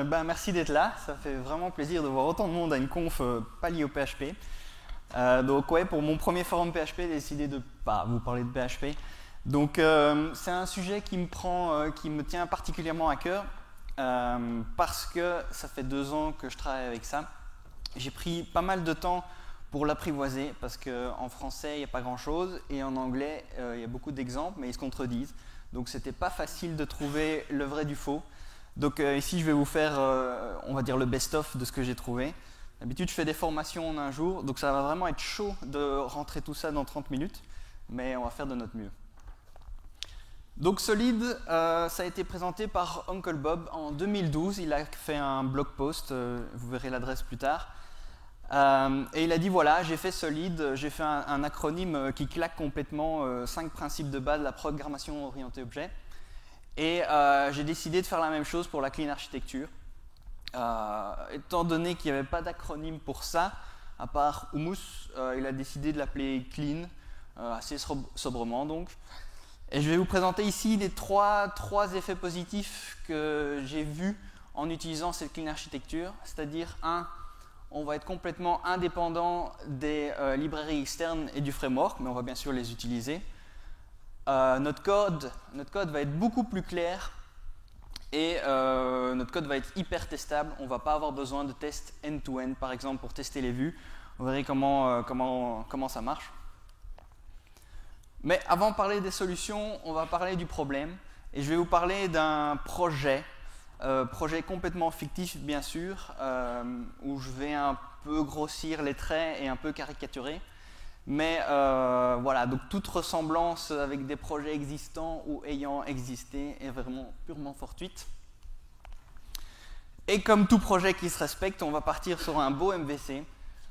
Merci d'être là. Ça fait vraiment plaisir de voir autant de monde à une conf pas liée au PHP. Donc ouais, pour mon premier forum PHP, j'ai décidé de vous parler de PHP. Donc c'est un sujet qui me tient particulièrement à cœur parce que ça fait 2 ans que je travaille avec ça. J'ai pris pas mal de temps pour l'apprivoiser parce qu'en français il n'y a pas grand chose et en anglais il y a beaucoup d'exemples mais ils se contredisent. Donc c'était pas facile de trouver le vrai du faux. Donc ici je vais vous faire on va dire le best-of de ce que j'ai trouvé. D'habitude je fais des formations en un jour, donc ça va vraiment être chaud de rentrer tout ça dans 30 minutes, mais on va faire de notre mieux. Donc Solid, ça a été présenté par Uncle Bob en 2012, il a fait un blog post, vous verrez l'adresse plus tard. Et il a dit voilà, j'ai fait Solid, j'ai fait un acronyme qui claque complètement 5 principes de base de la programmation orientée objet. Et j'ai décidé de faire la même chose pour la clean architecture. Étant donné qu'il n'y avait pas d'acronyme pour ça, à part Hummus, il a décidé de l'appeler clean, assez sobrement donc. Et je vais vous présenter ici les trois effets positifs que j'ai vus en utilisant cette clean architecture, c'est-à-dire on va être complètement indépendant des librairies externes et du framework, mais on va bien sûr les utiliser. Notre code va être beaucoup plus clair et notre code va être hyper testable. On ne va pas avoir besoin de tests end-to-end, par exemple, pour tester les vues. Vous verrez comment ça marche. Mais avant de parler des solutions, on va parler du problème. Et je vais vous parler d'un projet complètement fictif, bien sûr, où je vais un peu grossir les traits et un peu caricaturer. Mais voilà, donc toute ressemblance avec des projets existants ou ayant existé est vraiment purement fortuite. Et comme tout projet qui se respecte, on va partir sur un beau MVC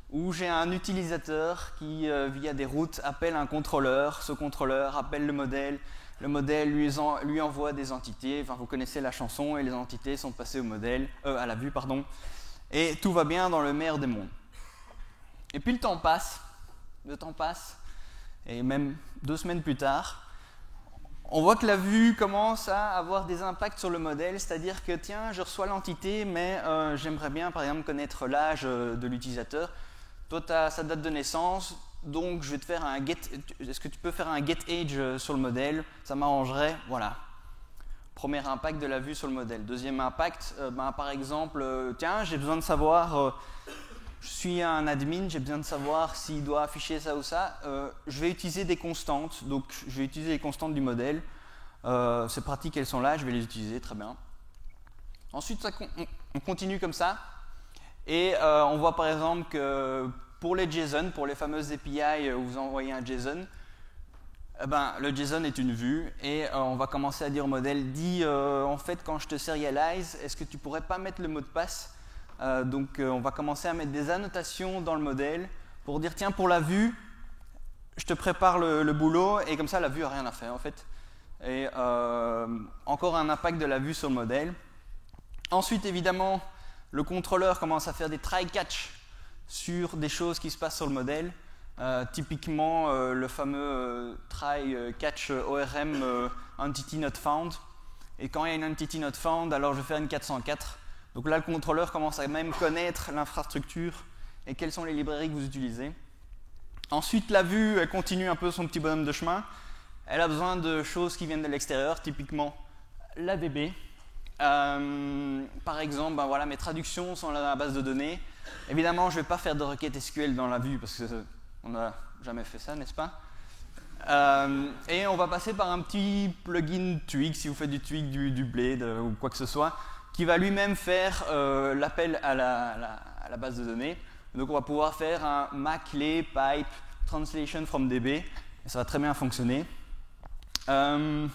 où j'ai un utilisateur qui, via des routes, appelle un contrôleur. Ce contrôleur appelle le modèle lui envoie des entités. Enfin, vous connaissez la chanson et les entités sont passées au modèle, à la vue, pardon. Et tout va bien dans le meilleur des mondes. Et puis le temps passe, et même 2 semaines plus tard, on voit que la vue commence à avoir des impacts sur le modèle, c'est-à-dire que tiens, je reçois l'entité, mais j'aimerais bien par exemple connaître l'âge de l'utilisateur. Toi, tu as sa date de naissance, donc je vais te faire un get. Est-ce que tu peux faire un get age sur le modèle? Ça m'arrangerait, voilà. Premier impact de la vue sur le modèle. Deuxième impact, par exemple, tiens, j'ai besoin de savoir. Je suis un admin, j'ai besoin de savoir s'il doit afficher ça ou ça. Je vais utiliser des constantes, donc je vais utiliser les constantes du modèle. C'est pratique, elles sont là, je vais les utiliser, très bien. Ensuite, on continue comme ça. Et on voit par exemple que pour les JSON, pour les fameuses API où vous envoyez un JSON, le JSON est une vue et on va commencer à dire au modèle, en fait quand je te serialize, est-ce que tu pourrais pas mettre le mot de passe? Donc on va commencer à mettre des annotations dans le modèle pour dire tiens pour la vue je te prépare le boulot et comme ça la vue n'a rien à faire en fait. Et encore un impact de la vue sur le modèle. Ensuite évidemment le contrôleur commence à faire des try-catch sur des choses qui se passent sur le modèle. Typiquement le fameux try-catch ORM entity not found. Et quand il y a une entity not found alors je vais faire une 404. Donc là, le contrôleur commence à même connaître l'infrastructure et quelles sont les librairies que vous utilisez. Ensuite, la vue, elle continue un peu son petit bonhomme de chemin. Elle a besoin de choses qui viennent de l'extérieur, typiquement l'ADB. Par exemple, voilà, mes traductions sont là dans la base de données. Évidemment, je ne vais pas faire de requête SQL dans la vue parce qu'on n'a jamais fait ça, n'est-ce pas? Et on va passer par un petit plugin Twig, si vous faites du Twig, du Blade ou quoi que ce soit, qui va lui-même faire l'appel à la base de données. Donc on va pouvoir faire un maclé pipe translation from DB, et ça va très bien fonctionner. Le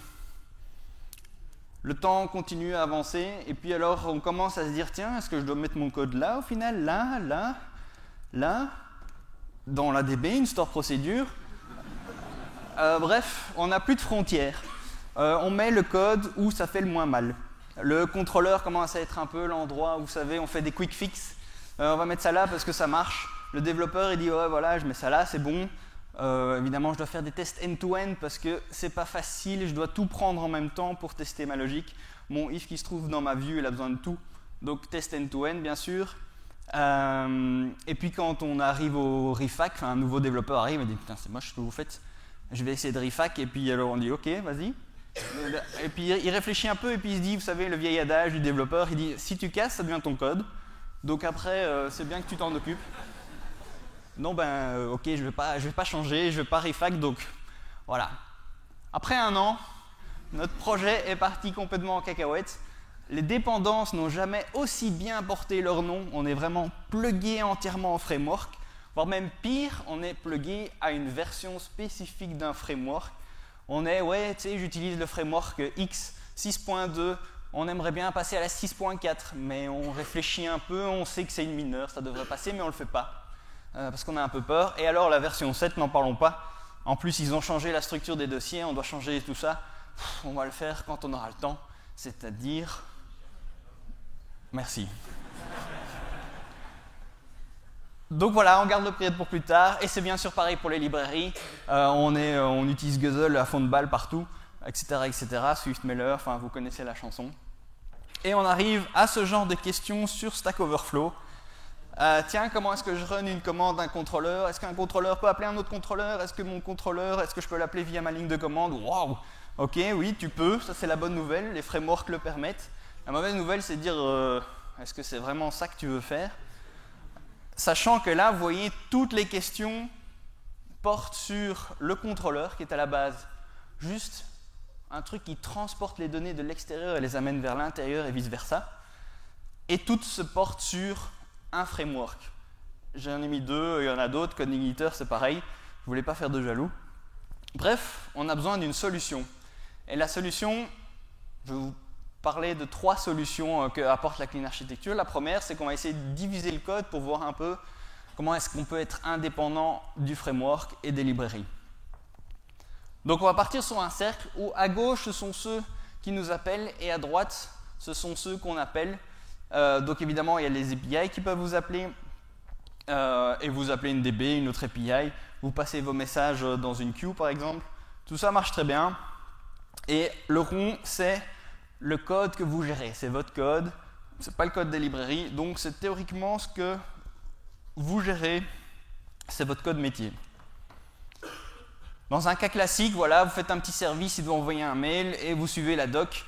temps continue à avancer, et puis alors on commence à se dire, tiens, est-ce que je dois mettre mon code là au final? Là, dans la DB, une store procédure. Bref, on n'a plus de frontières. On met le code où ça fait le moins mal. Le contrôleur commence à être un peu l'endroit où, vous savez, on fait des quick fix. On va mettre ça là parce que ça marche. Le développeur, il dit, ouais, voilà, je mets ça là, c'est bon. Évidemment, je dois faire des tests end-to-end parce que c'est pas facile. Je dois tout prendre en même temps pour tester ma logique. Mon if qui se trouve dans ma view, il a besoin de tout. donc test end-to-end bien sûr. Et puis quand on arrive au refac, un nouveau développeur arrive et dit putain c'est moche ce que vous faites, je vais essayer de refac, et puis alors on dit ok vas-y. Et puis il réfléchit un peu et puis il se dit, vous savez le vieil adage du développeur, il dit si tu casses ça devient ton code, donc après c'est bien que tu t'en occupes. Non ben ok je vais pas changer, je vais pas refac, donc voilà. Après un an, notre projet est parti complètement en cacahuète. Les dépendances n'ont jamais aussi bien porté leur nom, on est vraiment plugué entièrement au framework, voire même pire, on est plugué à une version spécifique d'un framework. On est, ouais, tu sais, j'utilise le framework X 6.2, on aimerait bien passer à la 6.4, mais on réfléchit un peu, on sait que c'est une mineure, ça devrait passer, mais on ne le fait pas, parce qu'on a un peu peur. Et alors la version 7, n'en parlons pas. En plus, ils ont changé la structure des dossiers, on doit changer tout ça. On va le faire quand on aura le temps, c'est-à-dire... Merci. Donc voilà, on garde le priette pour plus tard, et c'est bien sûr pareil pour les librairies. On utilise Guzzle à fond de balle partout, etc., etc. Swiftmailer, enfin vous connaissez la chanson. Et on arrive à ce genre de questions sur Stack Overflow. Tiens, comment est-ce que je run une commande d'un contrôleur? Est-ce qu'un contrôleur peut appeler un autre contrôleur? Est-ce que mon contrôleur, est-ce que je peux l'appeler via ma ligne de commande? Waouh! Ok, oui, tu peux, ça c'est la bonne nouvelle, les frameworks le permettent. La mauvaise nouvelle, c'est de dire, est-ce que c'est vraiment ça que tu veux faire? Sachant que là, vous voyez, toutes les questions portent sur le contrôleur qui est à la base juste un truc qui transporte les données de l'extérieur et les amène vers l'intérieur et vice-versa. Et toutes se portent sur un framework. J'en ai mis deux, il y en a d'autres, Codeigniter c'est pareil, je ne voulais pas faire de jaloux. Bref, on a besoin d'une solution. Et la solution, je vais vous parler de 3 solutions que apporte la Clean Architecture. La première, c'est qu'on va essayer de diviser le code pour voir un peu comment est-ce qu'on peut être indépendant du framework et des librairies. Donc on va partir sur un cercle où à gauche, ce sont ceux qui nous appellent et à droite, ce sont ceux qu'on appelle. Donc évidemment, il y a les API qui peuvent vous appeler et vous appelez une DB, une autre API. Vous passez vos messages dans une queue par exemple. Tout ça marche très bien. Et le rond, c'est le code que vous gérez. C'est votre code, ce n'est pas le code des librairies. Donc c'est théoriquement ce que vous gérez, c'est votre code métier. Dans un cas classique, voilà, vous faites un petit service, il doit envoyer un mail et vous suivez la doc.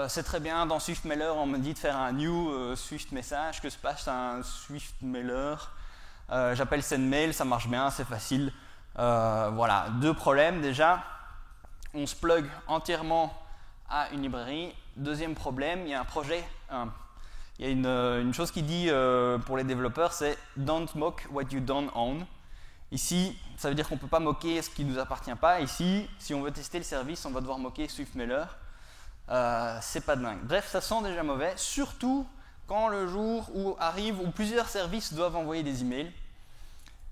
C'est très bien, dans SwiftMailer, on me dit de faire un new Swift message, que se passe un SwiftMailer. J'appelle sendMail, ça marche bien, c'est facile. Voilà, 2 problèmes déjà. On se plug entièrement à une librairie. Deuxième problème, il y a un projet. Il y a une chose qui dit pour les développeurs, c'est don't mock what you don't own. Ici, ça veut dire qu'on ne peut pas moquer ce qui ne nous appartient pas. Ici, si on veut tester le service, on va devoir moquer SwiftMailer. C'est pas dingue. Bref, ça sent déjà mauvais, surtout quand le jour où arrive où plusieurs services doivent envoyer des emails.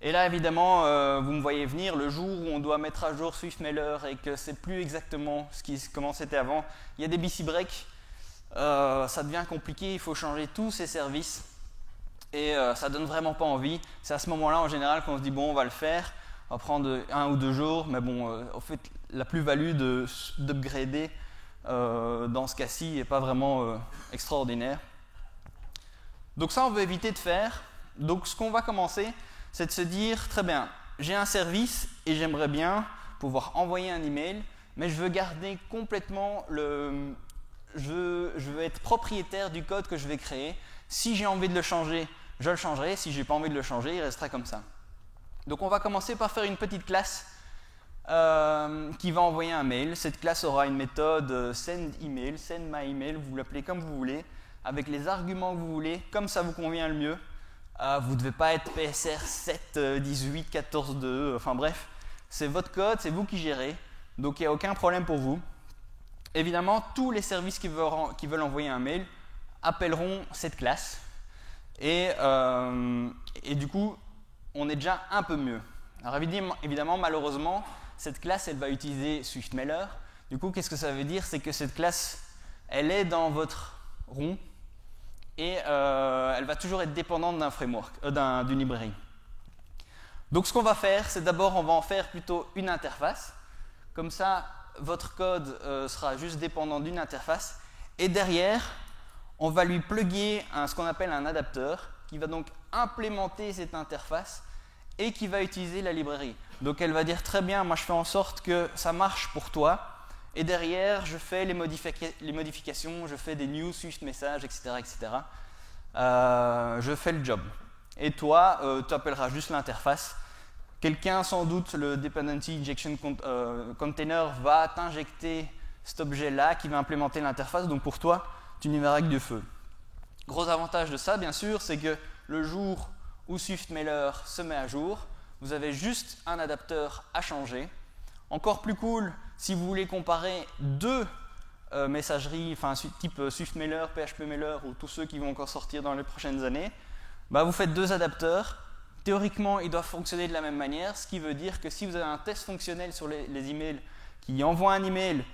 Et là, évidemment, vous me voyez venir, le jour où on doit mettre à jour SwiftMailer et que c'est plus exactement comment c'était avant. Il y a des BC breaks, ça devient compliqué, il faut changer tous ces services. Et ça donne vraiment pas envie. C'est à ce moment-là, en général, qu'on se dit bon, on va le faire, on va prendre 1 ou 2 jours, mais bon, en fait, la plus-value d'upgrader dans ce cas-ci n'est pas vraiment extraordinaire. Donc ça, on veut éviter de faire. Donc ce qu'on va commencer, c'est de se dire, très bien, j'ai un service et j'aimerais bien pouvoir envoyer un email, mais je veux garder complètement je veux être propriétaire du code que je vais créer. Si j'ai envie de le changer, je le changerai. Si je n'ai pas envie de le changer, il restera comme ça. Donc on va commencer par faire une petite classe qui va envoyer un mail. Cette classe aura une méthode sendEmail, sendMyEmail, vous l'appelez comme vous voulez, avec les arguments que vous voulez, comme ça vous convient le mieux. Vous ne devez pas être PSR 7, 18, 14, 2, enfin bref, c'est votre code, c'est vous qui gérez, donc il n'y a aucun problème pour vous. Évidemment, tous les services qui veulent envoyer un mail appelleront cette classe, et du coup, on est déjà un peu mieux. Alors évidemment, malheureusement, cette classe, elle va utiliser SwiftMailer. Du coup, qu'est-ce que ça veut dire? C'est que cette classe, elle est dans votre rond, et elle va toujours être dépendante d'un framework, d'une librairie. Donc ce qu'on va faire, c'est d'abord on va en faire plutôt une interface. Comme ça, votre code sera juste dépendant d'une interface. Et derrière, on va lui plugger ce qu'on appelle un adapteur qui va donc implémenter cette interface et qui va utiliser la librairie. Donc elle va dire très bien, moi je fais en sorte que ça marche pour toi et derrière je fais les modifications, je fais des new Swift messages, etc. etc. Je fais le job. Et toi, tu appelleras juste l'interface. Quelqu'un, sans doute, le Dependency Injection Container va t'injecter cet objet-là qui va implémenter l'interface. Donc pour toi, tu n'y verras que du feu. Gros avantage de ça, bien sûr, c'est que le jour où SwiftMailer se met à jour, vous avez juste un adapteur à changer. Encore plus cool, si vous voulez comparer deux messageries, enfin type SwiftMailer, PHPMailer ou tous ceux qui vont encore sortir dans les prochaines années, bah vous faites deux adapteurs. Théoriquement, ils doivent fonctionner de la même manière, ce qui veut dire que si vous avez un test fonctionnel sur les emails qui envoie un email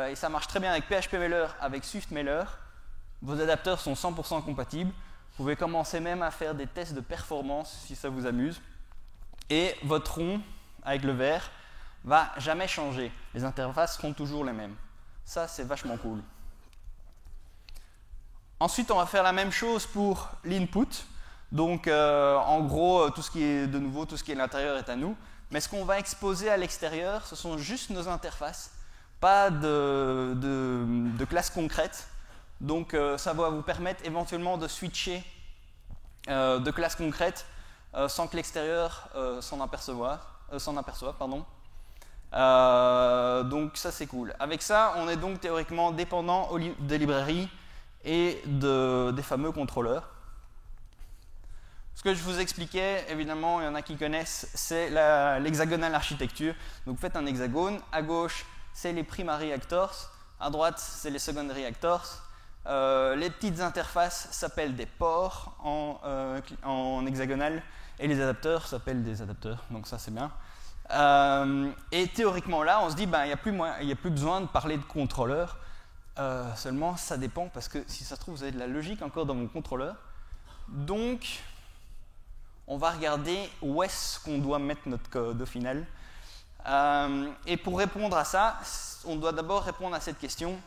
et ça marche très bien avec PHPMailer, avec SwiftMailer, vos adapteurs sont 100% compatibles. Vous pouvez commencer même à faire des tests de performance si ça vous amuse. Et votre rond, avec le vert, va jamais changer. Les interfaces seront toujours les mêmes. Ça, c'est vachement cool. Ensuite, on va faire la même chose pour l'input. Donc, en gros, tout ce qui est de nouveau, tout ce qui est à l'intérieur est à nous. Mais ce qu'on va exposer à l'extérieur, ce sont juste nos interfaces, pas de classes concrètes. Donc, ça va vous permettre éventuellement de switcher de classes concrètes sans que l'extérieur s'en aperçoive. Donc, ça, c'est cool. Avec ça, on est donc théoriquement dépendant des librairies et des fameux contrôleurs. Ce que je vous expliquais, évidemment, il y en a qui connaissent, c'est l'hexagonal architecture. Donc, vous faites un hexagone. À gauche, c'est les primary actors. À droite, c'est les secondary actors. Les petites interfaces s'appellent des ports en hexagonal et les adapteurs s'appellent des adapteurs, donc ça c'est bien. Et théoriquement là, on se dit il n'y a plus besoin de parler de contrôleur, seulement ça dépend parce que si ça se trouve vous avez de la logique encore dans vos contrôleurs. Donc on va regarder où est-ce qu'on doit mettre notre code au final. Et pour répondre à ça, on doit d'abord répondre à cette question.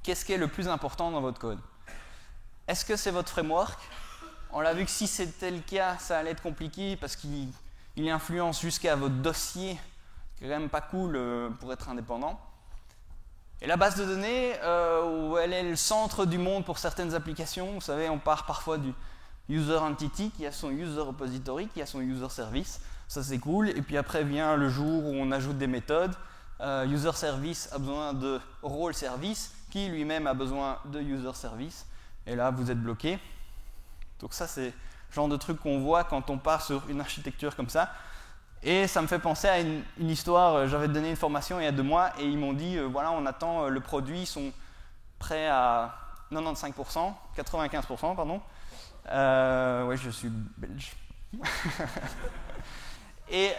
Qu'est-ce qui est le plus important dans votre code? Est-ce que c'est votre framework? On l'a vu que si c'était le cas, ça allait être compliqué parce qu'il influence jusqu'à votre dossier, qui est quand même pas cool pour être indépendant. Et la base de données, où elle est le centre du monde pour certaines applications, vous savez, on part parfois du user entity qui a son user repository, qui a son user service, ça c'est cool, et puis après vient le jour où on ajoute des méthodes. User service a besoin de role service, qui lui-même a besoin de user service, et là vous êtes bloqué. Donc ça c'est le genre de truc qu'on voit quand on part sur une architecture comme ça. Et ça me fait penser à une histoire, j'avais donné une formation il y a 2 mois, et ils m'ont dit, voilà, on attend le produit, ils sont prêts à 95%, 95%, pardon. Ouais, je suis belge. Et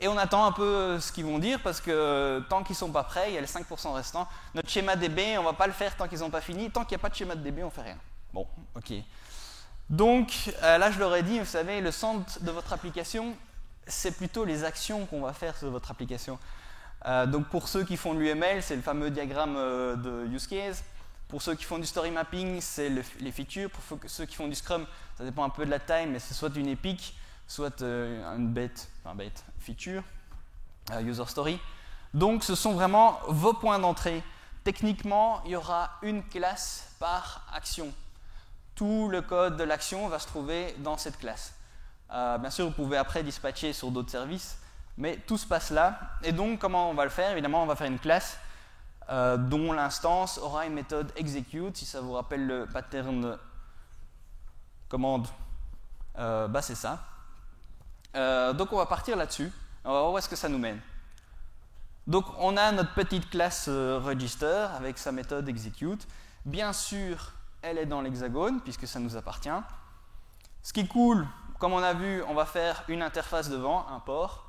on attend un peu ce qu'ils vont dire parce que tant qu'ils ne sont pas prêts, il y a les 5% restants. Notre schéma DB, on ne va pas le faire tant qu'ils n'ont pas fini. Tant qu'il n'y a pas de schéma de DB, on ne fait rien. Bon, ok. Donc là, je leur ai dit, vous savez, le centre de votre application, c'est plutôt les actions qu'on va faire sur votre application. Donc pour ceux qui font de l'UML, c'est le fameux diagramme de use case. Pour ceux qui font du story mapping, c'est les features. Pour ceux qui font du Scrum, ça dépend un peu de la taille, mais c'est soit une epic, soit une bête feature, user story. Donc ce sont vraiment vos points d'entrée. Techniquement, il y aura une classe par action. Tout le code de l'action va se trouver dans cette classe. Bien sûr, vous pouvez après dispatcher sur d'autres services, mais tout se passe là. Et donc, comment on va le faire? Évidemment, on va faire une classe dont l'instance aura une méthode execute. Si ça vous rappelle le pattern commande, c'est ça. Donc on va partir là-dessus, on va voir où est-ce que ça nous mène. Donc on a notre petite classe register avec sa méthode execute. Bien sûr, elle est dans l'hexagone puisque ça nous appartient. Ce qui est cool, comme on a vu, on va faire une interface devant, un port.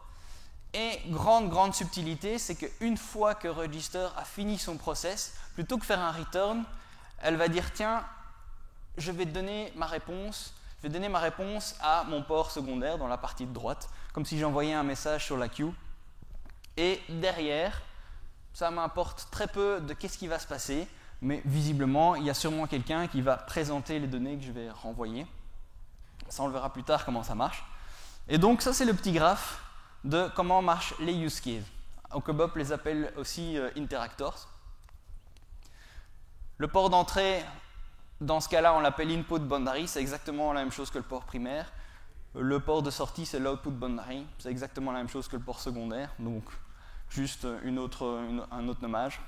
Et grande subtilité, c'est qu'une fois que register a fini son process, plutôt que faire un return, elle va dire tiens, je vais donner ma réponse à mon port secondaire dans la partie de droite, comme si j'envoyais un message sur la queue. Et derrière, ça m'importe très peu de qu'est-ce qui va se passer. mais visiblement, il y a sûrement quelqu'un qui va présenter les données que je vais renvoyer. Ça, on le verra plus tard comment ça marche. Et donc, ça, c'est le petit graphe de comment marchent les use cases. Okobop les appelle aussi interactors. Le port d'entrée, dans ce cas-là, on l'appelle input boundary, c'est exactement la même chose que le port primaire. Le port de sortie, c'est l'output boundary, c'est exactement la même chose que le port secondaire, donc juste un autre nommage.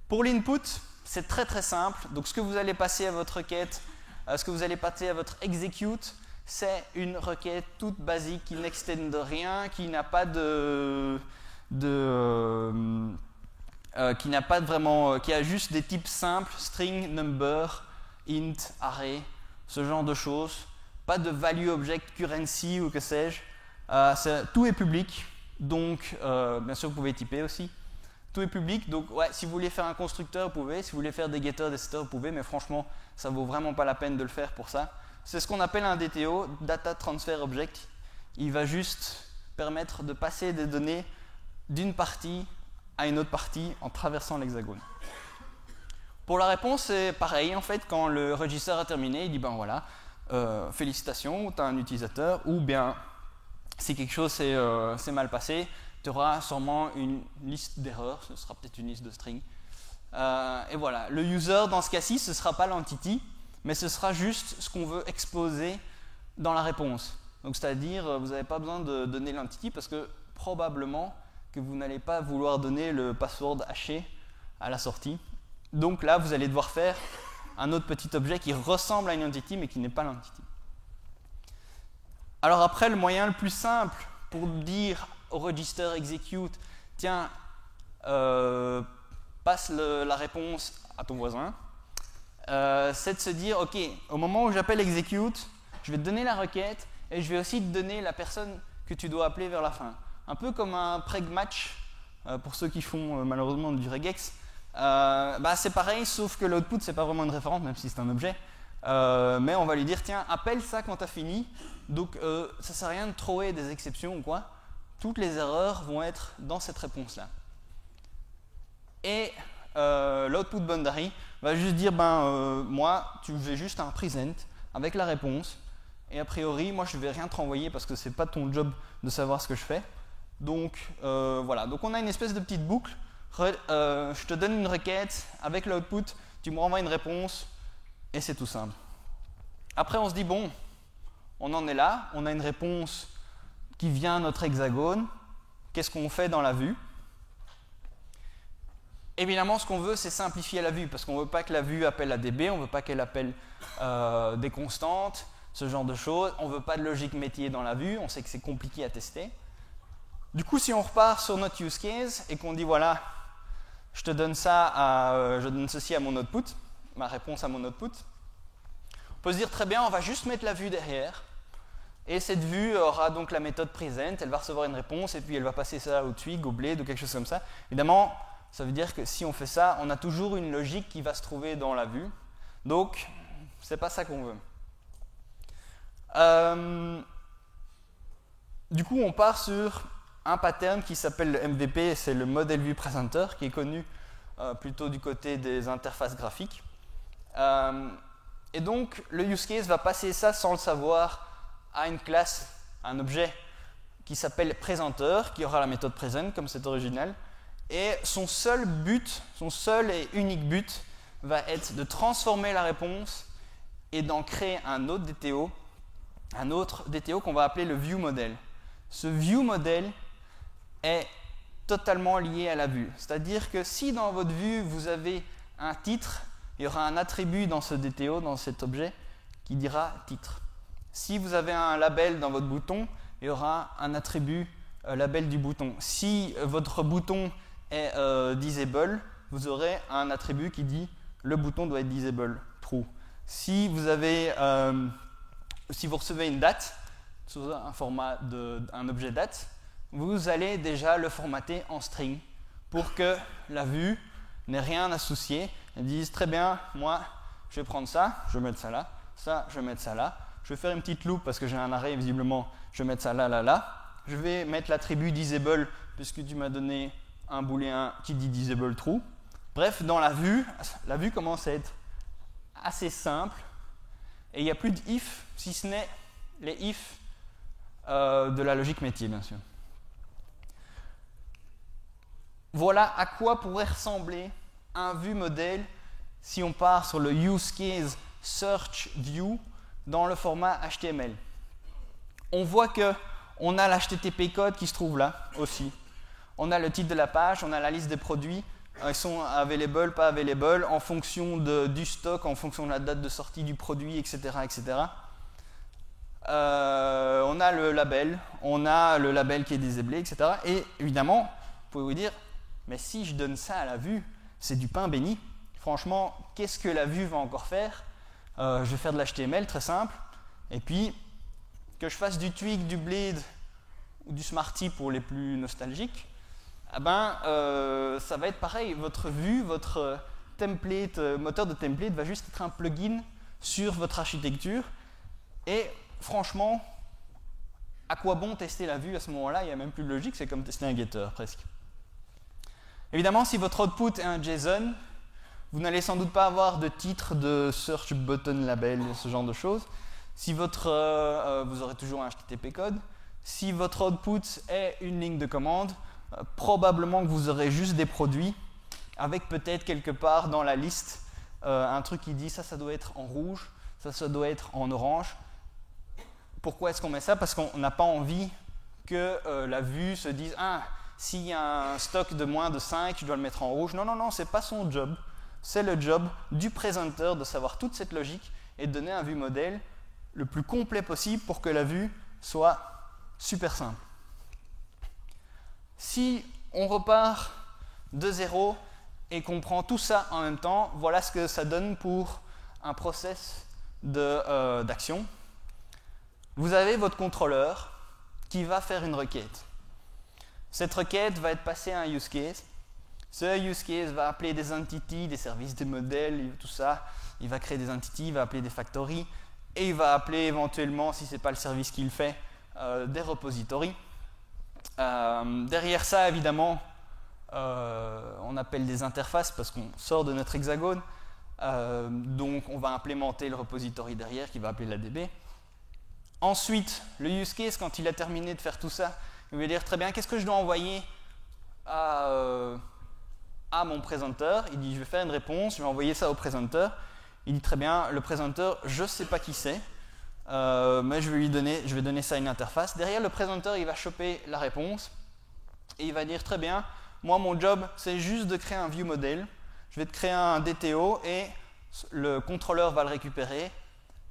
Pour l'input, c'est très très simple. Donc ce que vous allez passer à votre requête, ce que vous allez passer à votre execute, c'est une requête toute basique qui n'extend de rien, qui n'a pas qui a juste des types simples, string, number, int, array, ce genre de choses. Pas de value object currency ou que sais-je. Tout est public, donc bien sûr vous pouvez typer aussi. Tout est public, donc ouais, si vous voulez faire un constructeur, vous pouvez. Si vous voulez faire des getters, des setters, vous pouvez, mais franchement, ça vaut vraiment pas la peine de le faire pour ça. C'est ce qu'on appelle un DTO, Data Transfer Object. Il va juste permettre de passer des données d'une partie à une autre partie en traversant l'hexagone. Pour la réponse, c'est pareil. En fait, quand le register a terminé, il dit ben voilà, félicitations, tu as un utilisateur, ou bien si quelque chose s'est mal passé, tu auras sûrement une liste d'erreurs, ce sera peut-être une liste de strings. Et voilà, le user dans ce cas-ci, ce ne sera pas l'entity, mais ce sera juste ce qu'on veut exposer dans la réponse. Donc c'est-à-dire, vous n'avez pas besoin de donner l'entity parce que probablement que vous n'allez pas vouloir donner le password haché à la sortie. Donc là, vous allez devoir faire un autre petit objet qui ressemble à une entity mais qui n'est pas l'entity. Alors après, le moyen le plus simple pour dire au register execute, tiens, passe la réponse à ton voisin, c'est de se dire, ok, au moment où j'appelle execute, je vais te donner la requête et je vais aussi te donner la personne que tu dois appeler vers la fin. Un peu comme un preg match, pour ceux qui font malheureusement du regex. C'est pareil, sauf que l'output, c'est pas vraiment une référence, même si c'est un objet. Mais on va lui dire, tiens, appelle ça quand tu as fini. Donc, ça sert à rien de thrower des exceptions ou quoi. Toutes les erreurs vont être dans cette réponse-là. Et l'output boundary va juste dire, moi, tu fais juste un present avec la réponse. Et a priori, moi, je ne vais rien te renvoyer parce que ce n'est pas ton job de savoir ce que je fais. Donc, voilà. Donc, on a une espèce de petite boucle. Je te donne une requête avec l'output, tu me renvoies une réponse, et c'est tout simple. Après, on se dit, bon, on en est là, on a une réponse qui vient à notre hexagone. Qu'est-ce qu'on fait dans la vue? Évidemment, ce qu'on veut, c'est simplifier la vue, parce qu'on ne veut pas que la vue appelle à DB, on ne veut pas qu'elle appelle des constantes, ce genre de choses. On ne veut pas de logique métier dans la vue, on sait que c'est compliqué à tester. Du coup, si on repart sur notre use case et qu'on dit, voilà, je donne ceci à mon output, ma réponse à mon output, on peut se dire, très bien, on va juste mettre la vue derrière. Et cette vue aura donc la méthode present, elle va recevoir une réponse, et puis elle va passer ça au twig, au blade, ou quelque chose comme ça. Évidemment, ça veut dire que si on fait ça, on a toujours une logique qui va se trouver dans la vue. Donc, c'est pas ça qu'on veut. Du coup, on part sur un pattern qui s'appelle le MVP, c'est le Model View Presenter, qui est connu plutôt du côté des interfaces graphiques. Et donc, le use case va passer ça sans le savoir à une classe, un objet qui s'appelle présenteur, qui aura la méthode present, comme c'est original. Et son seul et unique but va être de transformer la réponse et d'en créer un autre DTO qu'on va appeler le view model. Ce view model est totalement lié à la vue. C'est-à-dire que si dans votre vue, vous avez un titre, il y aura un attribut dans ce DTO, dans cet objet, qui dira titre. Si vous avez un label dans votre bouton, il y aura un attribut label du bouton. Si votre bouton est disable, vous aurez un attribut qui dit le bouton doit être disable, true. Si vous recevez une date sous un format d'un objet date, vous allez déjà le formater en string pour que la vue n'ait rien à soucier. Ils disent très bien, moi je vais prendre ça, je vais mettre ça là, ça je vais mettre ça là. Je vais faire une petite loupe parce que j'ai un array visiblement, je vais mettre ça là, là, là. Je vais mettre l'attribut disable puisque tu m'as donné un booléen qui dit disable true. Bref, dans la vue commence à être assez simple, et il n'y a plus de if, si ce n'est les if de la logique métier, bien sûr. Voilà à quoi pourrait ressembler un vue modèle si on part sur le use case search view dans le format HTML. On voit qu'on a l'HTTP code qui se trouve là aussi. On a le titre de la page, on a la liste des produits. Ils sont available, pas available, en fonction du stock, en fonction de la date de sortie du produit, etc. etc. On a le label qui est désablé, etc. Et évidemment, vous pouvez vous dire, mais si je donne ça à la vue, c'est du pain béni. Franchement, qu'est-ce que la vue va encore faire? Je vais faire de l'HTML, très simple. Et puis, que je fasse du Twig, du Blade ou du Smarty pour les plus nostalgiques, ça va être pareil. Votre vue, votre template, moteur de template va juste être un plugin sur votre architecture. Et franchement, à quoi bon tester la vue à ce moment-là? Il n'y a même plus de logique, c'est comme tester un getter presque. Évidemment, si votre output est un JSON, vous n'allez sans doute pas avoir de titre de search button label, ce genre de choses. Si vous aurez toujours un HTTP code. Si votre output est une ligne de commande, probablement que vous aurez juste des produits avec peut-être quelque part dans la liste un truc qui dit ça doit être en rouge, ça doit être en orange. Pourquoi est-ce qu'on met ça? Parce qu'on n'a pas envie que la vue se dise s'il y a un stock de moins de 5, je dois le mettre en rouge. Non, c'est pas son job. C'est le job du présenteur de savoir toute cette logique et de donner un vue modèle le plus complet possible pour que la vue soit super simple. Si on repart de zéro et qu'on prend tout ça en même temps, voilà ce que ça donne pour un process d'action. Vous avez votre contrôleur qui va faire une requête. Cette requête va être passée à un use case. Ce use case va appeler des entities, des services, des modèles, tout ça. Il va créer des entities, il va appeler des factories, et il va appeler éventuellement, si ce n'est pas le service qu'il fait, des repositories. Derrière ça, évidemment, on appelle des interfaces parce qu'on sort de notre hexagone. Donc, on va implémenter le repository derrière qui va appeler la DB. Ensuite, le use case, quand il a terminé de faire tout ça, il va dire très bien, qu'est-ce que je dois envoyer à mon présenteur? Il dit, je vais faire une réponse, je vais envoyer ça au présenteur. Il dit très bien, le présenteur, je ne sais pas qui c'est, mais je vais donner ça à une interface. Derrière, le présenteur, il va choper la réponse et il va dire très bien, moi, mon job, c'est juste de créer un view model. Je vais te créer un DTO et le contrôleur va le récupérer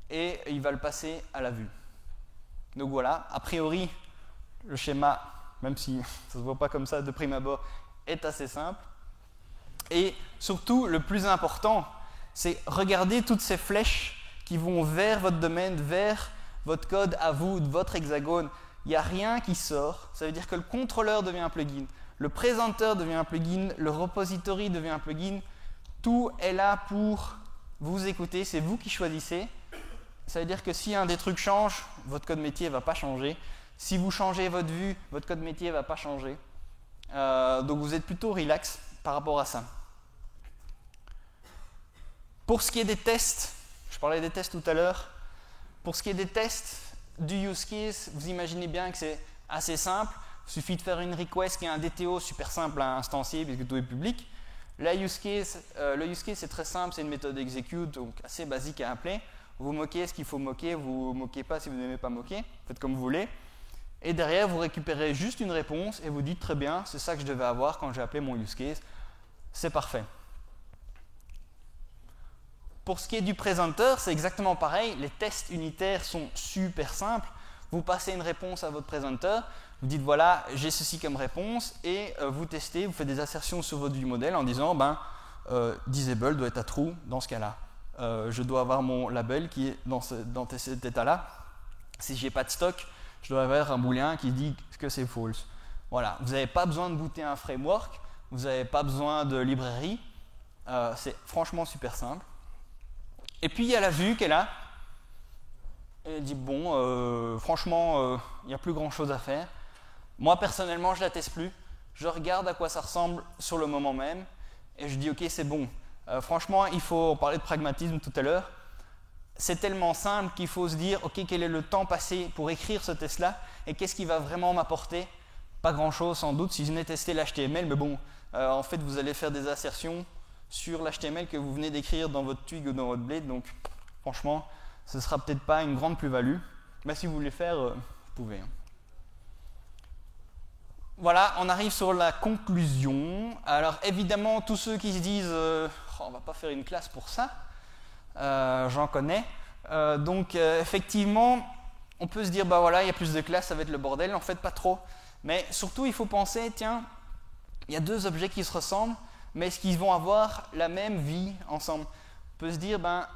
et il va le passer à la vue. Donc voilà, a priori, le schéma, même si ça ne se voit pas comme ça de prime abord, est assez simple. Et surtout, le plus important, c'est regarder toutes ces flèches qui vont vers votre domaine, vers votre code à vous, votre hexagone. Il n'y a rien qui sort. Ça veut dire que le contrôleur devient un plugin, le présenteur devient un plugin, le repository devient un plugin. Tout est là pour vous écouter, c'est vous qui choisissez. Ça veut dire que si un des trucs change, votre code métier ne va pas changer. Si vous changez votre vue, votre code métier ne va pas changer. Donc vous êtes plutôt relax par rapport à ça. Pour ce qui est des tests, je parlais des tests tout à l'heure. Pour ce qui est des tests du use case, vous imaginez bien que c'est assez simple. Il suffit de faire une request qui est un DTO super simple à instancier puisque tout est public. Le use case c'est très simple, c'est une méthode execute, donc assez basique à appeler. Vous moquez ce qu'il faut moquer, vous ne moquez pas si vous n'aimez pas moquer, faites comme vous voulez. Et derrière, vous récupérez juste une réponse et vous dites très bien, c'est ça que je devais avoir quand j'ai appelé mon use case. C'est parfait. Pour ce qui est du présenteur, c'est exactement pareil. Les tests unitaires sont super simples. Vous passez une réponse à votre présenteur, vous dites voilà, j'ai ceci comme réponse, et vous testez, vous faites des assertions sur votre vue modèle en disant disable doit être à true dans ce cas-là. Je dois avoir mon label qui est dans cet état-là. Si je n'ai pas de stock, je dois avoir un booléen qui dit que c'est false. Voilà, vous n'avez pas besoin de booter un framework, vous n'avez pas besoin de librairie. C'est franchement super simple. Et puis il y a la vue qui est là. Et elle dit franchement, il n'y a plus grand-chose à faire. Moi personnellement, je ne la teste plus. Je regarde à quoi ça ressemble sur le moment même. et je dis ok, c'est bon. Franchement, on parlait de pragmatisme tout à l'heure, c'est tellement simple qu'il faut se dire ok, quel est le temps passé pour écrire ce test-là et qu'est-ce qui va vraiment m'apporter? Pas grand-chose sans doute si je venais tester l'HTML, mais bon, en fait vous allez faire des assertions sur l'HTML que vous venez d'écrire dans votre Twig ou dans votre Blade, donc franchement, ce ne sera peut-être pas une grande plus-value, mais si vous voulez faire, vous pouvez. Voilà, on arrive sur la conclusion. Alors évidemment, tous ceux qui se disent on va pas faire une classe pour ça, j'en connais. Donc effectivement, on peut se dire bah voilà, il y a plus de classes, ça va être le bordel. En fait, pas trop. Mais surtout, il faut penser, tiens, il y a deux objets qui se ressemblent, mais est-ce qu'ils vont avoir la même vie ensemble? On peut se dire, ben,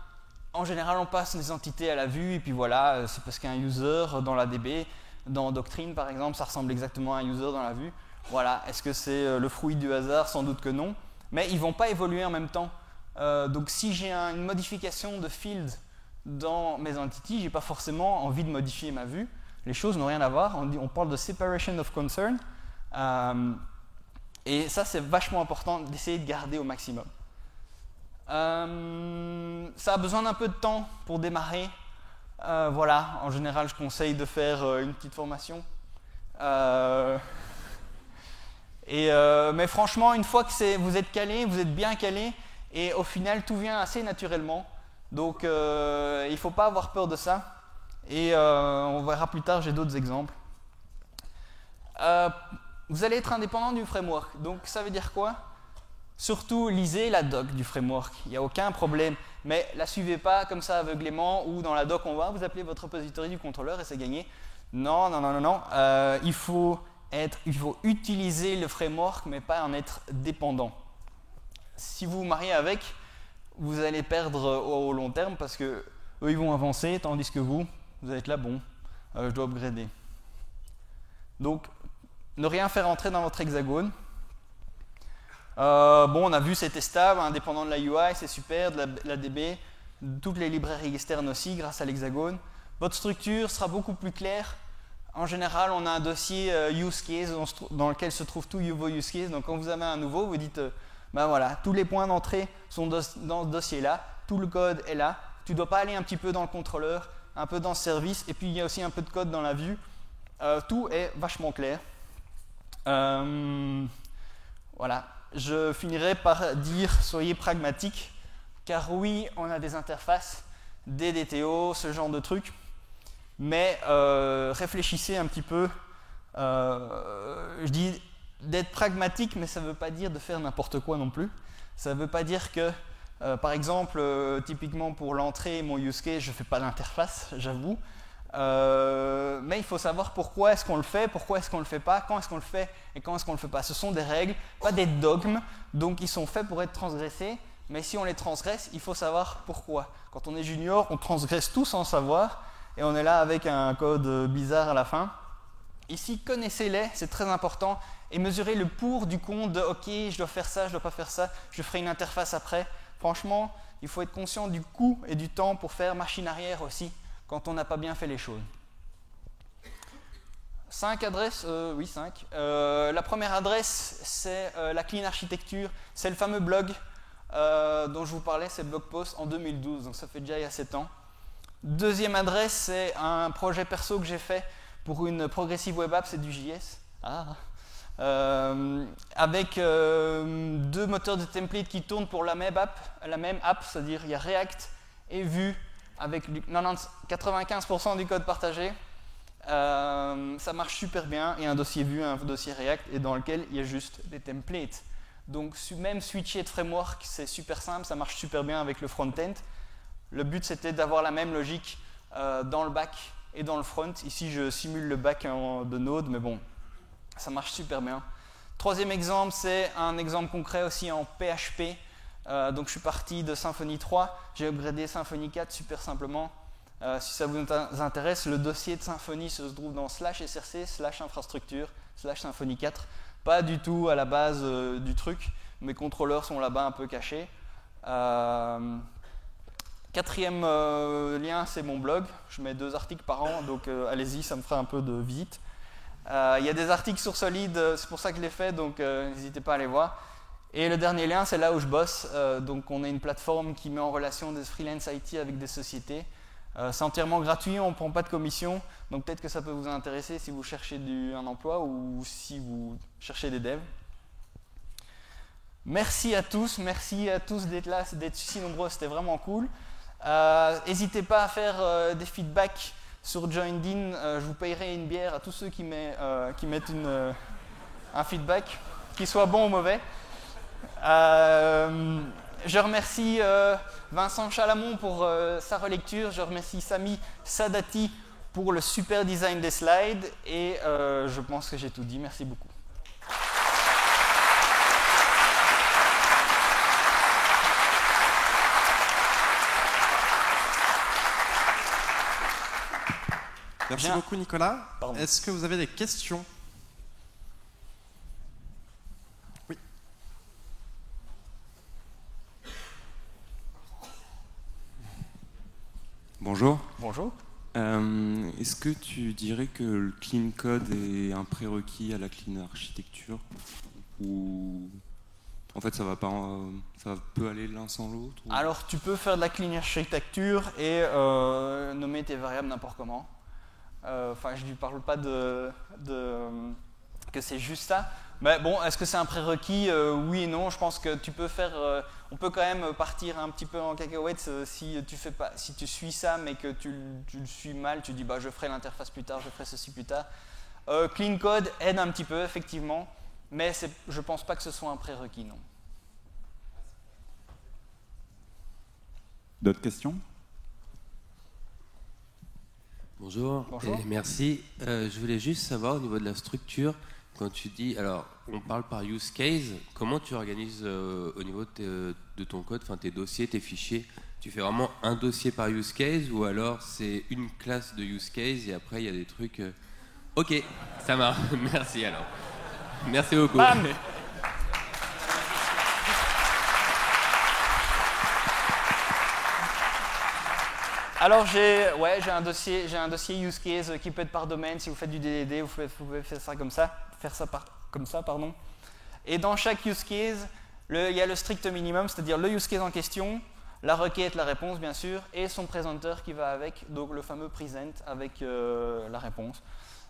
en général, on passe des entités à la vue, et puis voilà, c'est parce qu'un user dans la DB, dans Doctrine par exemple, ça ressemble exactement à un user dans la vue. Voilà, est-ce que c'est le fruit du hasard? Sans doute que non. Mais ils ne vont pas évoluer en même temps. Donc si j'ai une modification de field dans mes entités, je n'ai pas forcément envie de modifier ma vue. Les choses n'ont rien à voir. On parle de separation of concern. Et ça, c'est vachement important d'essayer de garder au maximum. Ça a besoin d'un peu de temps pour démarrer. Voilà, en général, je conseille de faire une petite formation. Mais franchement, une fois que vous êtes calé, vous êtes bien calé, et au final, tout vient assez naturellement. Donc, il ne faut pas avoir peur de ça. Et on verra plus tard, j'ai d'autres exemples. Vous allez être indépendant du framework. Donc, ça veut dire quoi? Surtout, lisez la doc du framework. Il n'y a aucun problème. Mais la suivez pas comme ça aveuglément ou dans la doc, vous appelez votre repository du contrôleur et c'est gagné. Non, non, non, non, non. Il faut utiliser le framework, mais pas en être dépendant. Si vous vous mariez avec, vous allez perdre au long terme parce que eux, ils vont avancer, tandis que vous allez être là, bon, je dois upgrader. Donc, ne rien faire entrer dans votre hexagone. Bon, on a vu, c'était stable, indépendant de la UI, c'est super, de la DB, toutes les librairies externes aussi, grâce à l'hexagone. Votre structure sera beaucoup plus claire. En général, on a un dossier use case dans lequel se trouvent tous vos use cases. Donc, quand vous avez un nouveau, vous dites, ben voilà, tous les points d'entrée sont dans ce dossier-là, tout le code est là. Tu ne dois pas aller un petit peu dans le contrôleur, un peu dans le service, et puis il y a aussi un peu de code dans la vue. Tout est vachement clair. Voilà. Je finirai par dire, soyez pragmatiques, car oui, on a des interfaces, des DTO, ce genre de trucs, mais réfléchissez un petit peu. Je dis d'être pragmatique, mais ça ne veut pas dire de faire n'importe quoi non plus. Ça ne veut pas dire que, par exemple, typiquement pour l'entrée, mon use case, je ne fais pas d'interface, j'avoue. Mais il faut savoir pourquoi est-ce qu'on le fait, pourquoi est-ce qu'on le fait pas, quand est-ce qu'on le fait et quand est-ce qu'on le fait pas. Ce sont des règles, pas des dogmes, donc ils sont faits pour être transgressés, mais si on les transgresse, il faut savoir pourquoi. Quand on est junior, on transgresse tout sans savoir, et on est là avec un code bizarre à la fin. Ici, connaissez-les, c'est très important, et mesurez le pour du contre de ok, je dois faire ça, je dois pas faire ça, je ferai une interface après. Franchement, il faut être conscient du coût et du temps pour faire machine arrière aussi, quand on n'a pas bien fait les choses. 5 adresses, oui 5. La première adresse, c'est la Clean Architecture, c'est le fameux blog dont je vous parlais, c'est le blog post en 2012, donc ça fait déjà il y a 7 ans. Deuxième adresse, c'est un projet perso que j'ai fait pour une Progressive Web App, c'est du JS. Avec deux moteurs de template qui tournent pour la même app, c'est-à-dire il y a React et Vue, avec 95% du code partagé. Ça marche super bien, il y a un dossier Vue, un dossier React, et dans lequel il y a juste des templates. Donc même switcher de framework, c'est super simple, ça marche super bien avec le front-end. Le but, c'était d'avoir la même logique dans le back et dans le front. Ici, je simule le back de Node, mais bon, ça marche super bien. Troisième exemple, c'est un exemple concret aussi en PHP. Donc je suis parti de Symfony 3, j'ai upgradé Symfony 4 super simplement. Si ça vous intéresse, le dossier de Symfony se trouve dans /src/infrastructure /Symfony 4. Pas du tout à la base du truc, mes contrôleurs sont là-bas un peu cachés. Quatrième lien, c'est mon blog. Je mets 2 articles par an, donc allez-y, ça me fera un peu de visite. Il y a des articles sur Solid, c'est pour ça que je l'ai fait, donc n'hésitez pas à aller voir. Et le dernier lien, c'est là où je bosse. Donc on a une plateforme qui met en relation des freelance IT avec des sociétés. C'est entièrement gratuit, on ne prend pas de commission. Donc peut-être que ça peut vous intéresser si vous cherchez un emploi ou si vous cherchez des devs. Merci à tous d'être là, d'être si nombreux, c'était vraiment cool. N'hésitez pas à faire des feedbacks sur Joined-in. Je vous payerai une bière à tous ceux qui mettent un feedback, qu'il soit bon ou mauvais. Je remercie Vincent Chalamon pour sa relecture. Je remercie Sami Sadati pour le super design des slides. Et je pense que j'ai tout dit. Merci beaucoup. Merci beaucoup Nicolas. Pardon. Est-ce que vous avez des questions? Oui. Bonjour. Bonjour. Est-ce que tu dirais que le clean code est un prérequis à la clean architecture ou en fait ça peut aller l'un sans l'autre ou... Alors tu peux faire de la clean architecture et nommer tes variables n'importe comment. Enfin, je ne lui parle pas que c'est juste ça. Mais bon, est-ce que c'est un prérequis? Oui et non. Je pense que tu peux faire. On peut quand même partir un petit peu en cacahuète si tu suis ça, mais que tu le suis mal. Tu dis bah je ferai l'interface plus tard, je ferai ceci plus tard. Clean code aide un petit peu effectivement, mais je pense pas que ce soit un prérequis, non. D'autres questions? Bonjour, Bonjour. et merci. Je voulais juste savoir au niveau de la structure, quand tu dis, alors on parle par use case, comment tu organises au niveau de ton code, enfin tes dossiers, tes fichiers? Tu fais vraiment un dossier par use case ou alors c'est une classe de use case et après il y a des trucs... Ok, ça marche, merci alors. Merci beaucoup. Bam. Alors j'ai un dossier use case qui peut être par domaine. Si vous faites du DDD, vous pouvez faire ça comme ça, pardon. Et dans chaque use case, il y a le strict minimum, c'est-à-dire le use case en question, la requête, la réponse bien sûr, et son présenteur qui va avec, donc le fameux present avec la réponse.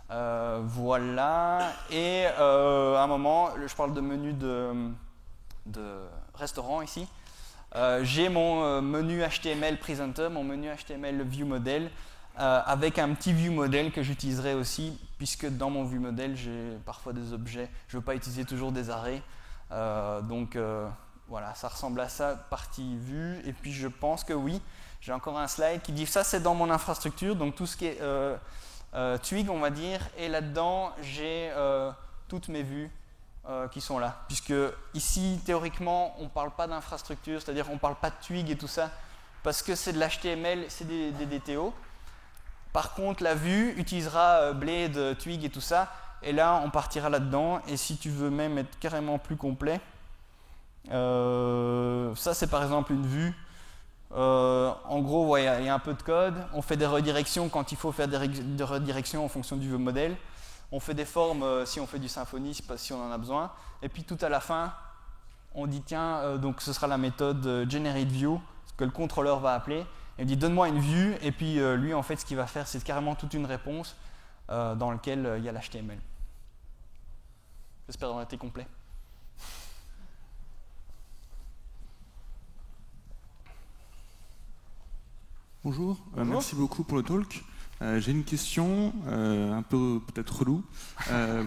Voilà. Et à un moment, je parle de menu de restaurant ici. J'ai mon menu HTML presenter, mon menu HTML view model, avec un petit view model que j'utiliserai aussi, puisque dans mon view model, j'ai parfois des objets. Je ne veux pas utiliser toujours des arrays. Donc voilà, ça ressemble à ça, partie vue. Et puis je pense que oui, j'ai encore un slide qui dit ça, c'est dans mon infrastructure, donc tout ce qui est Twig, on va dire. Et là-dedans, j'ai toutes mes vues qui sont là, puisque ici théoriquement on ne parle pas d'infrastructure, c'est-à-dire on ne parle pas de Twig et tout ça, parce que c'est de l'HTML, c'est des DTO. Par contre la vue utilisera Blade, Twig et tout ça, et là on partira là-dedans. Et si tu veux même être carrément plus complet, ça c'est par exemple une vue. En gros, il y a un peu de code, on fait des redirections quand il faut faire des redirections en fonction du view model. On fait des formes si on fait du Symfony, si on en a besoin. Et puis tout à la fin, on dit tiens, donc ce sera la méthode generateView que le contrôleur va appeler. Il dit donne-moi une vue, et puis lui en fait ce qu'il va faire c'est carrément toute une réponse dans laquelle il y a l'HTML. J'espère avoir été complet. Bonjour, Bonjour. merci beaucoup pour le talk. J'ai une question un peu peut-être relou.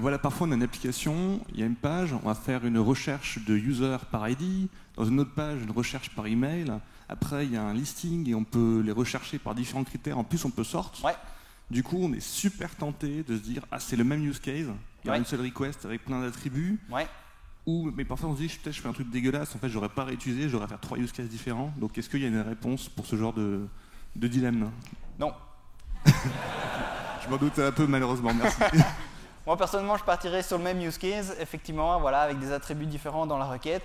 Voilà, parfois on a une application, il y a une page, on va faire une recherche de user par ID, dans une autre page une recherche par email, après il y a un listing et on peut les rechercher par différents critères, en plus on peut sort. Ouais. Du coup on est super tenté de se dire ah c'est le même use case, il y a Ouais. une seule request avec plein d'attributs. Ouais. Mais parfois on se dit peut-être je fais un truc dégueulasse, en fait j'aurais pas réutilisé, j'aurais faire 3 use cases différents. Donc est-ce qu'il y a une réponse pour ce genre de dilemme? Non. Je m'en doutais un peu malheureusement, merci. Moi personnellement je partirais sur le même use case, effectivement, voilà, avec des attributs différents dans la requête.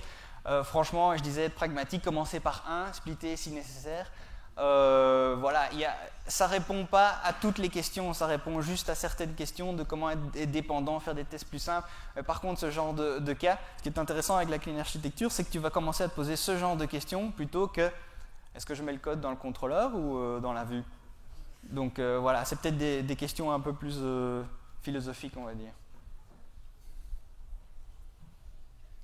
Franchement, je disais être pragmatique, commencer par un, splitter si nécessaire. Voilà, ça répond pas à toutes les questions, ça répond juste à certaines questions de comment être dépendant, faire des tests plus simples. Mais par contre, ce genre de cas, ce qui est intéressant avec la clean architecture, c'est que tu vas commencer à te poser ce genre de questions plutôt que est-ce que je mets le code dans le contrôleur ou dans la vue. Donc voilà, c'est peut-être des questions un peu plus philosophiques, on va dire.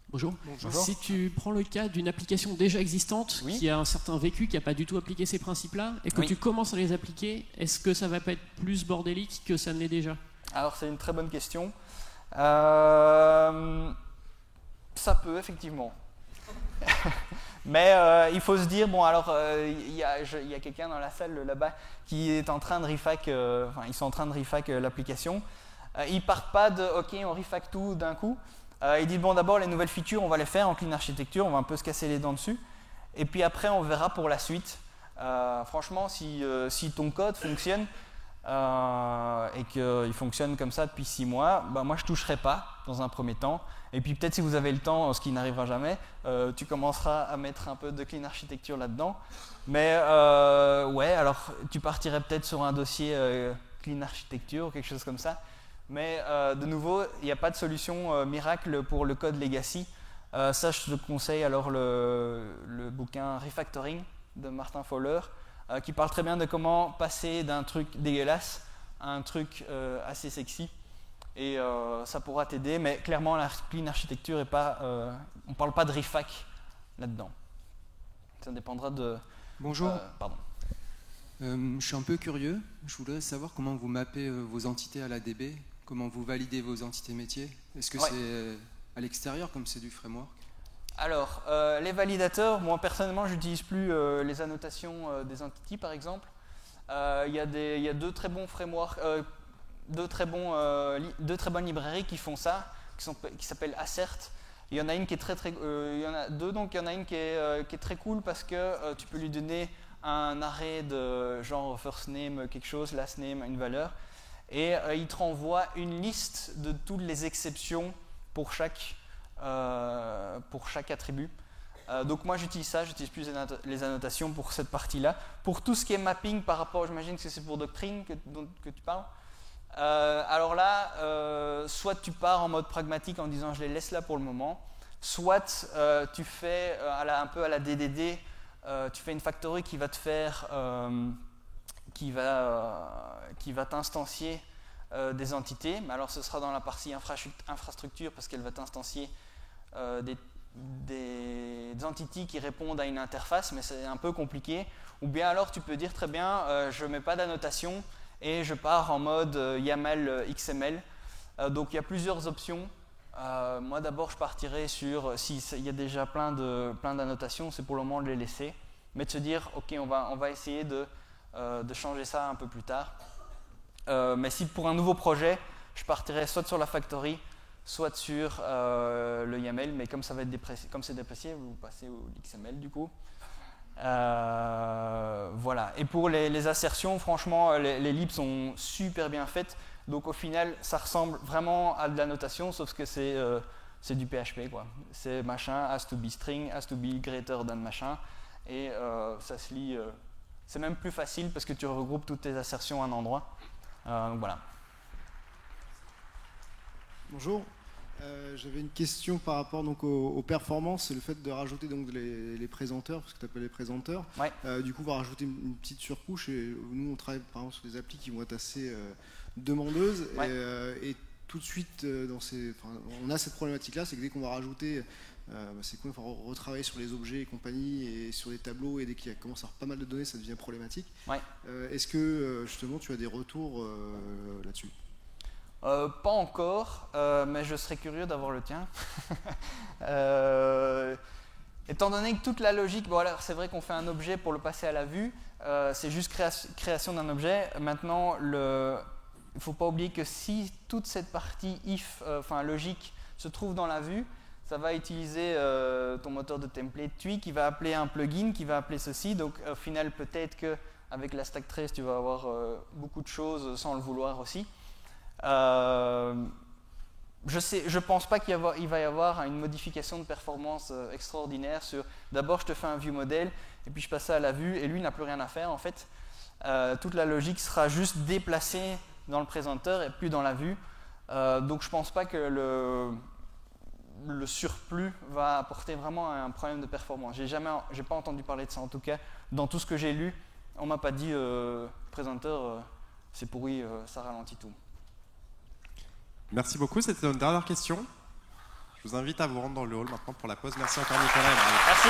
Bonjour. Bonjour. Si tu prends le cas d'une application déjà existante Oui. qui a un certain vécu, qui n'a pas du tout appliqué ces principes-là, et que Oui. tu commences à les appliquer, est-ce que ça va pas être plus bordélique que ça ne l'est déjà? Alors c'est une très bonne question. Ça peut effectivement. Mais il faut se dire, bon alors il y a quelqu'un dans la salle là-bas qui est en train de refac, ils sont en train de refac l'application. Ils partent pas de ok on refac tout d'un coup. Ils disent bon d'abord les nouvelles features on va les faire en clean architecture, on va un peu se casser les dents dessus. Et puis après on verra pour la suite. Franchement si ton code fonctionne et qu'il fonctionne comme ça depuis 6 mois, bah, moi je ne toucherai pas dans un premier temps. Et puis peut-être si vous avez le temps, ce qui n'arrivera jamais, tu commenceras à mettre un peu de clean architecture là-dedans. Mais ouais, alors tu partirais peut-être sur un dossier clean architecture ou quelque chose comme ça. Mais de nouveau, il n'y a pas de solution miracle pour le code legacy. Ça, je te conseille alors le bouquin Refactoring de Martin Fowler, qui parle très bien de comment passer d'un truc dégueulasse à un truc assez sexy. Et ça pourra t'aider, mais clairement la clean architecture est pas, on ne parle pas de refac là-dedans. Ça dépendra de... Bonjour. Pardon. Je suis un peu curieux. Je voudrais savoir comment vous mappez vos entités à la DB, comment vous validez vos entités métiers. Est-ce que c'est à l'extérieur comme c'est du framework? Alors, les validateurs, moi personnellement, j'utilise plus les annotations des entités par exemple. Il y a deux très bons frameworks, deux très bonnes librairies qui font ça, qui s'appellent Assert. Il y en a une qui est il y en a deux, donc il y en a une qui est très cool parce que tu peux lui donner un array de genre first name quelque chose, last name une valeur, et il te renvoie une liste de toutes les exceptions pour chaque attribut. Donc moi j'utilise ça, j'utilise plus les annotations pour cette partie-là. Pour tout ce qui est mapping par rapport, j'imagine que c'est pour Doctrine que tu parles. Alors là, soit tu pars en mode pragmatique en disant je les laisse là pour le moment, soit tu fais un peu à la DDD, tu fais une factory qui va te faire, qui va t'instancier des entités. Mais alors ce sera dans la partie infrastructure parce qu'elle va t'instancier des entités qui répondent à une interface, mais c'est un peu compliqué. Ou bien alors tu peux dire très bien, je ne mets pas d'annotation et je pars en mode YAML XML. Donc il y a plusieurs options. Moi d'abord je partirais sur, s'il y a déjà plein d'annotations, c'est pour le moment de les laisser, mais de se dire ok on va essayer de changer ça un peu plus tard. Mais si pour un nouveau projet, je partirais soit sur la factory, soit sur le YAML, mais comme ça va être déprécié, comme c'est déprécié, vous passez au XML du coup. Voilà. Et pour les assertions, franchement, les libs sont super bien faites. Donc au final, ça ressemble vraiment à de la notation, sauf que c'est du PHP, quoi. C'est machin, has to be string, has to be greater than machin. Et ça se lit. C'est même plus facile parce que tu regroupes toutes tes assertions à un endroit. Donc voilà. Bonjour. J'avais une question par rapport donc, aux performances et le fait de rajouter donc, les présenteurs, parce que tu appelles les présenteurs. Ouais. Du coup, on va rajouter une petite surcouche. Et nous, on travaille par exemple sur des applis qui vont être assez demandeuses. Ouais. Et tout de suite, on a cette problématique-là, c'est que dès qu'on va rajouter, c'est quoi, il faut retravailler sur les objets et compagnie et sur les tableaux. Et dès qu'il commence à avoir pas mal de données, ça devient problématique. Ouais. Est-ce que justement, tu as des retours là-dessus ? Pas encore, mais je serais curieux d'avoir le tien. Étant donné que toute la logique, bon alors c'est vrai qu'on fait un objet pour le passer à la vue, c'est juste création d'un objet. Maintenant, il ne faut pas oublier que si toute cette partie if, logique, se trouve dans la vue, ça va utiliser ton moteur de template TUI qui va appeler un plugin, qui va appeler ceci. Donc au final, peut-être qu'avec la stack trace, tu vas avoir beaucoup de choses sans le vouloir aussi. Je je pense pas qu'il va y avoir une modification de performance extraordinaire sur d'abord je te fais un view modèle et puis je passe ça à la vue et lui n'a plus rien à faire en fait. Toute la logique sera juste déplacée dans le présenteur et plus dans la vue. Donc je pense pas que le surplus va apporter vraiment un problème de performance. J'ai pas entendu parler de ça en tout cas. Dans tout ce que j'ai lu, on m'a pas dit présenteur c'est pourri, ça ralentit tout. Merci beaucoup, c'était notre dernière question. Je vous invite à vous rendre dans le hall maintenant pour la pause. Merci encore Nicolas. Merci.